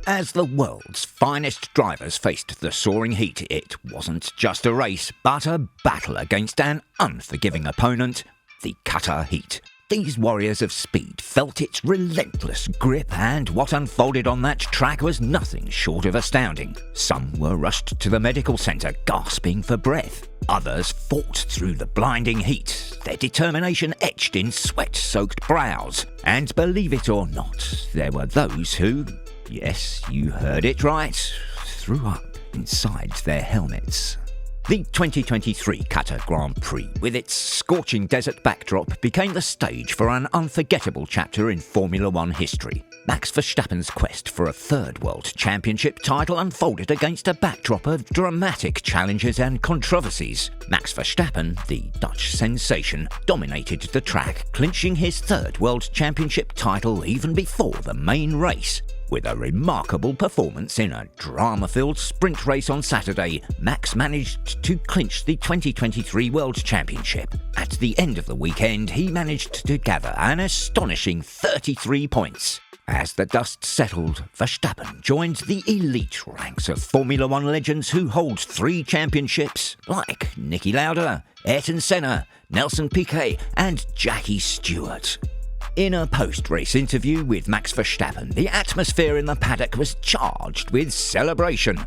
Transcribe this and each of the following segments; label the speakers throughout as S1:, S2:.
S1: As the world's finest drivers faced the soaring heat, it wasn't just a race, but a battle against an unforgiving opponent, the Qatar heat. These warriors of speed felt its relentless grip, and what unfolded on that track was nothing short of astounding. Some were rushed to the medical centre, gasping for breath. Others fought through the blinding heat, their determination etched in sweat-soaked brows. And believe it or not, there were those who, yes, you heard it right, threw up inside their helmets. The 2023 Qatar Grand Prix, with its scorching desert backdrop, became the stage for an unforgettable chapter in Formula One history. Max Verstappen's quest for a third World Championship title unfolded against a backdrop of dramatic challenges and controversies. Max Verstappen, the Dutch sensation, dominated the track, clinching his third World Championship title even before the main race. With a remarkable performance in a drama-filled sprint race on Saturday, Max managed to clinch the 2023 World Championship. At the end of the weekend, he managed to gather an astonishing 33 points. As the dust settled, Verstappen joined the elite ranks of Formula One legends who hold 3 championships, like Niki Lauda, Ayrton Senna, Nelson Piquet, and Jackie Stewart. In a post-race interview with Max Verstappen, the atmosphere in the paddock was charged with celebration.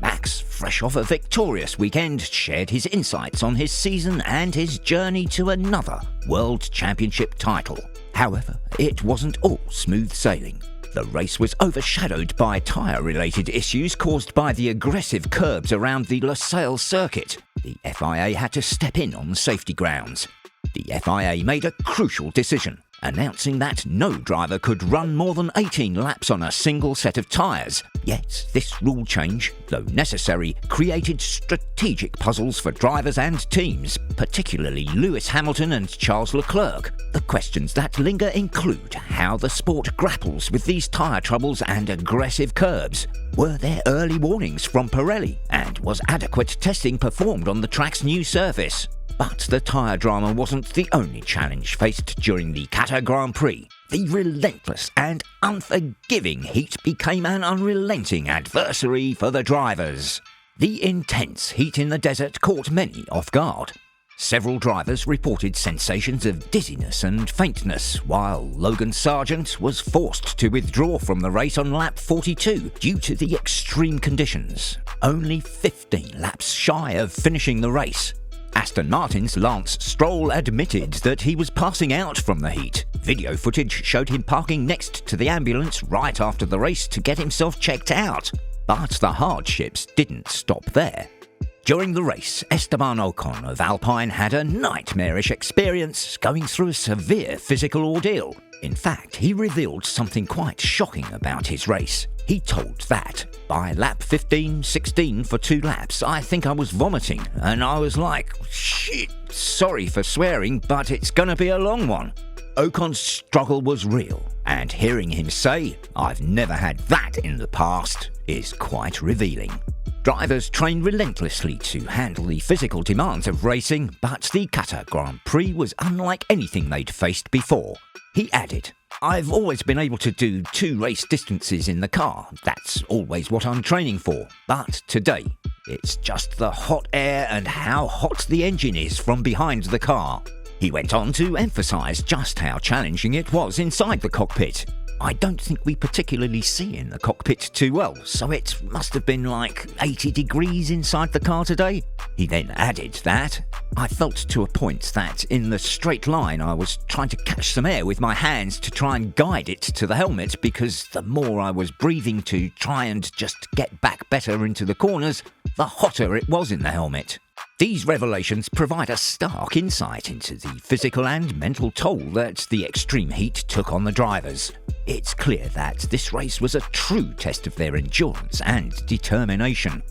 S1: Max, fresh off a victorious weekend, shared his insights on his season and his journey to another World Championship title. However, it wasn't all smooth sailing. The race was overshadowed by tyre-related issues caused by the aggressive curbs around the Losail circuit. The FIA had to step in on safety grounds. The FIA made a crucial decision, announcing that no driver could run more than 18 laps on a single set of tyres. Yet this rule change, though necessary, created strategic puzzles for drivers and teams, particularly Lewis Hamilton and Charles Leclerc. The questions that linger include how the sport grapples with these tyre troubles and aggressive curbs. Were there early warnings from Pirelli, and was adequate testing performed on the track's new surface? But the tyre drama wasn't the only challenge faced during the Qatar Grand Prix. The relentless and unforgiving heat became an unrelenting adversary for the drivers. The intense heat in the desert caught many off guard. Several drivers reported sensations of dizziness and faintness, while Logan Sargent was forced to withdraw from the race on lap 42 due to the extreme conditions, only 15 laps shy of finishing the race. Aston Martin's Lance Stroll admitted that he was passing out from the heat. Video footage showed him parking next to the ambulance right after the race to get himself checked out. But the hardships didn't stop there. During the race, Esteban Ocon of Alpine had a nightmarish experience, going through a severe physical ordeal. In fact, he revealed something quite shocking about his race. He told that, by lap 15-16 for 2 laps, I think I was vomiting, and I was like, shit, sorry for swearing, but it's gonna be a long one. Ocon's struggle was real, and hearing him say, I've never had that in the past, is quite revealing. Drivers train relentlessly to handle the physical demands of racing, but the Qatar Grand Prix was unlike anything they'd faced before. He added, I've always been able to do 2 race distances in the car. That's always what I'm training for. But today, it's just the hot air and how hot the engine is from behind the car. He went on to emphasise just how challenging it was inside the cockpit. I don't think we particularly see in the cockpit too well, so it must have been like 80 degrees inside the car today. He then added that, I felt to a point that in the straight line I was trying to catch some air with my hands to try and guide it to the helmet, because the more I was breathing to try and just get back better into the corners, the hotter it was in the helmet. These revelations provide a stark insight into the physical and mental toll that the extreme heat took on the drivers. It's clear that this race was a true test of their endurance and determination.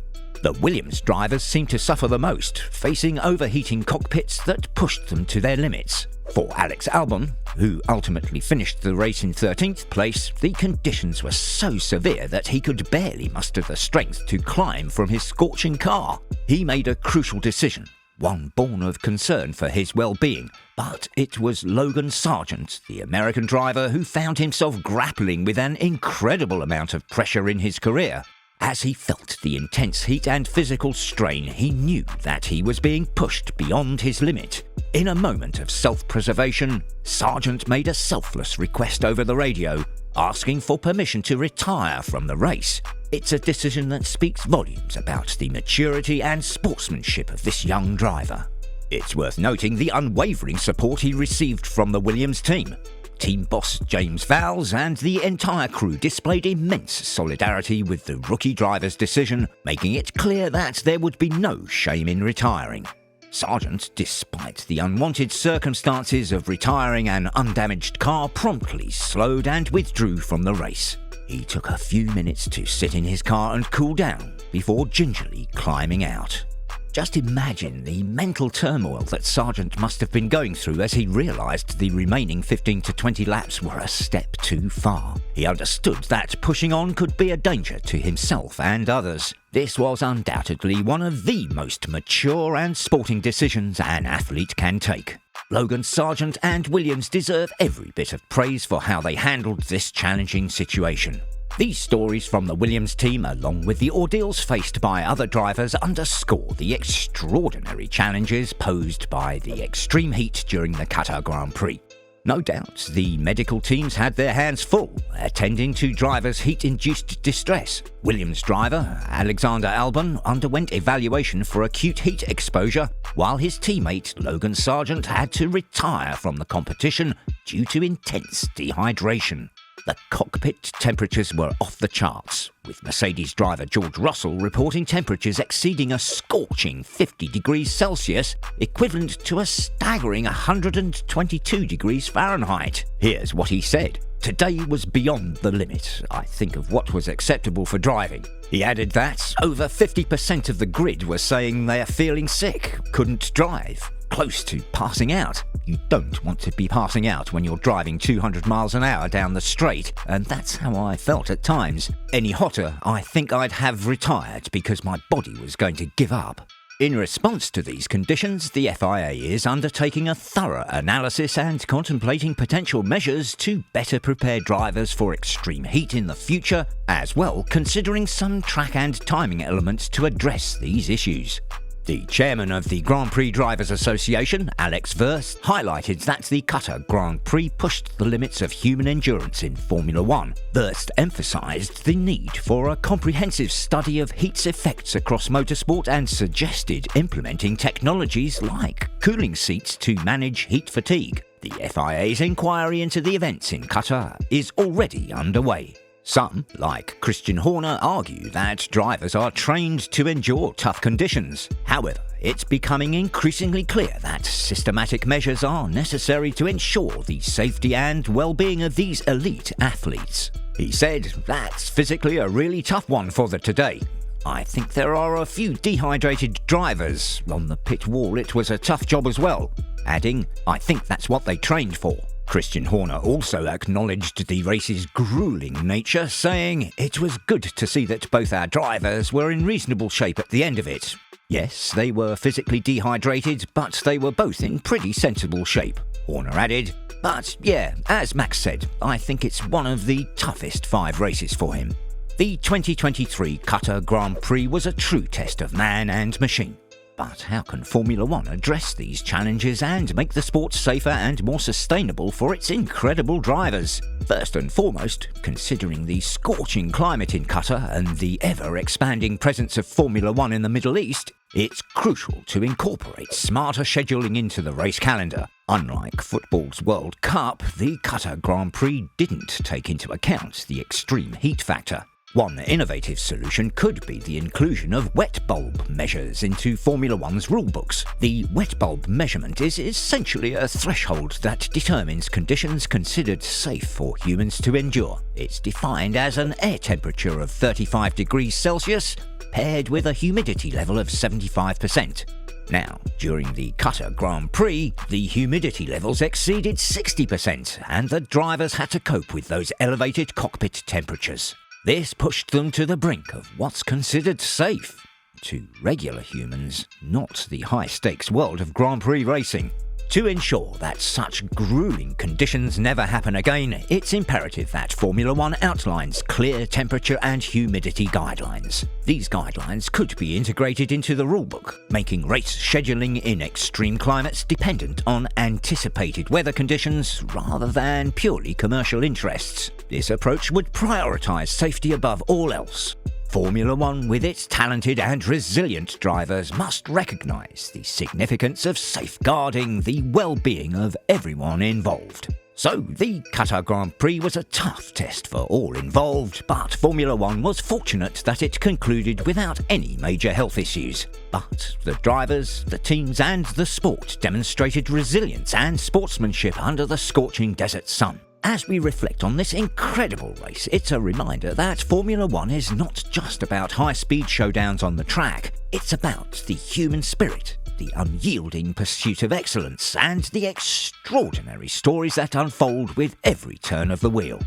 S1: The Williams drivers seemed to suffer the most, facing overheating cockpits that pushed them to their limits. For Alex Albon, who ultimately finished the race in 13th place, the conditions were so severe that he could barely muster the strength to climb from his scorching car. He made a crucial decision, one born of concern for his well-being. But it was Logan Sargent, the American driver, who found himself grappling with an incredible amount of pressure in his career. As he felt the intense heat and physical strain, he knew that he was being pushed beyond his limit. In a moment of self-preservation, Sargent made a selfless request over the radio, asking for permission to retire from the race. It's a decision that speaks volumes about the maturity and sportsmanship of this young driver. It's worth noting the unwavering support he received from the Williams team. Team boss James Vowles and the entire crew displayed immense solidarity with the rookie driver's decision, making it clear that there would be no shame in retiring. Sargent, despite the unwanted circumstances of retiring an undamaged car, promptly slowed and withdrew from the race. He took a few minutes to sit in his car and cool down before gingerly climbing out. Just imagine the mental turmoil that Sargent must have been going through as he realised the remaining 15 to 20 laps were a step too far. He understood that pushing on could be a danger to himself and others. This was undoubtedly one of the most mature and sporting decisions an athlete can take. Logan Sargent and Williams deserve every bit of praise for how they handled this challenging situation. These stories from the Williams team, along with the ordeals faced by other drivers, underscore the extraordinary challenges posed by the extreme heat during the Qatar Grand Prix. No doubt, the medical teams had their hands full, attending to drivers' heat-induced distress. Williams driver Alexander Albon underwent evaluation for acute heat exposure, while his teammate Logan Sargent had to retire from the competition due to intense dehydration. The cockpit temperatures were off the charts, with Mercedes driver George Russell reporting temperatures exceeding a scorching 50 degrees Celsius, equivalent to a staggering 122 degrees Fahrenheit. Here's what he said. "Today was beyond the limit, I think, of what was acceptable for driving." He added that over 50% of the grid were saying they are feeling sick, couldn't drive, close to passing out. You don't want to be passing out when you're driving 200 miles an hour down the straight, and that's how I felt at times. Any hotter, I think I'd have retired because my body was going to give up. In response to these conditions, the FIA is undertaking a thorough analysis and contemplating potential measures to better prepare drivers for extreme heat in the future, as well considering some track and timing elements to address these issues. The chairman of the Grand Prix Drivers Association, Alex Verst, highlighted that the Qatar Grand Prix pushed the limits of human endurance in Formula One. Verst emphasised the need for a comprehensive study of heat's effects across motorsport and suggested implementing technologies like cooling seats to manage heat fatigue. The FIA's inquiry into the events in Qatar is already underway. Some, like Christian Horner, argue that drivers are trained to endure tough conditions. However, it's becoming increasingly clear that systematic measures are necessary to ensure the safety and well-being of these elite athletes. He said, "That's physically a really tough one for the today. I think there are a few dehydrated drivers. On the pit wall it was a tough job as well," adding, "I think that's what they trained for." Christian Horner also acknowledged the race's grueling nature, saying, "It was good to see that both our drivers were in reasonable shape at the end of it. Yes, they were physically dehydrated, but they were both in pretty sensible shape." Horner added, "But yeah, as Max said, I think it's one of the toughest 5 races for him." The 2023 Qatar Grand Prix was a true test of man and machine. But how can Formula One address these challenges and make the sport safer and more sustainable for its incredible drivers? First and foremost, considering the scorching climate in Qatar and the ever-expanding presence of Formula One in the Middle East, it's crucial to incorporate smarter scheduling into the race calendar. Unlike football's World Cup, the Qatar Grand Prix didn't take into account the extreme heat factor. One innovative solution could be the inclusion of wet bulb measures into Formula One's rulebooks. The wet bulb measurement is essentially a threshold that determines conditions considered safe for humans to endure. It's defined as an air temperature of 35 degrees Celsius paired with a humidity level of 75%. Now, during the Qatar Grand Prix, the humidity levels exceeded 60%, and the drivers had to cope with those elevated cockpit temperatures. This pushed them to the brink of what's considered safe. to regular humans, not the high-stakes world of Grand Prix racing. To ensure that such grueling conditions never happen again, it's imperative that Formula One outlines clear temperature and humidity guidelines. These guidelines could be integrated into the rulebook, making race scheduling in extreme climates dependent on anticipated weather conditions rather than purely commercial interests. This approach would prioritise safety above all else. Formula One, with its talented and resilient drivers, must recognise the significance of safeguarding the well-being of everyone involved. So, the Qatar Grand Prix was a tough test for all involved, but Formula One was fortunate that it concluded without any major health issues. But the drivers, the teams and the sport demonstrated resilience and sportsmanship under the scorching desert sun. As we reflect on this incredible race, it's a reminder that Formula One is not just about high-speed showdowns on the track, it's about the human spirit, the unyielding pursuit of excellence, and the extraordinary stories that unfold with every turn of the wheel.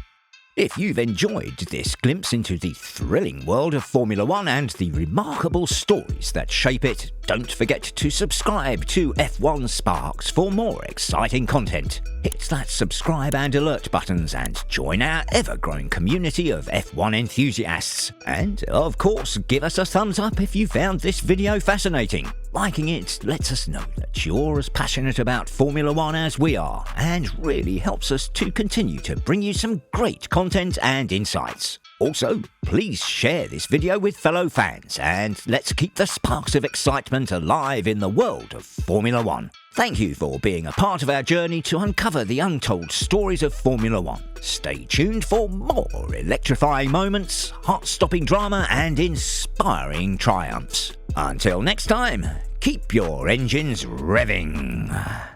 S1: If you've enjoyed this glimpse into the thrilling world of Formula One and the remarkable stories that shape it, don't forget to subscribe to F1 Sparks for more exciting content. Hit that subscribe and alert buttons and join our ever-growing community of F1 enthusiasts. And, of course, give us a thumbs up if you found this video fascinating. Liking it lets us know that you're as passionate about Formula One as we are, and really helps us to continue to bring you some great content and insights. Also, please share this video with fellow fans, and let's keep the sparks of excitement alive in the world of Formula One. Thank you for being a part of our journey to uncover the untold stories of Formula One. Stay tuned for more electrifying moments, heart-stopping drama, and inspiring triumphs. Until next time, keep your engines revving.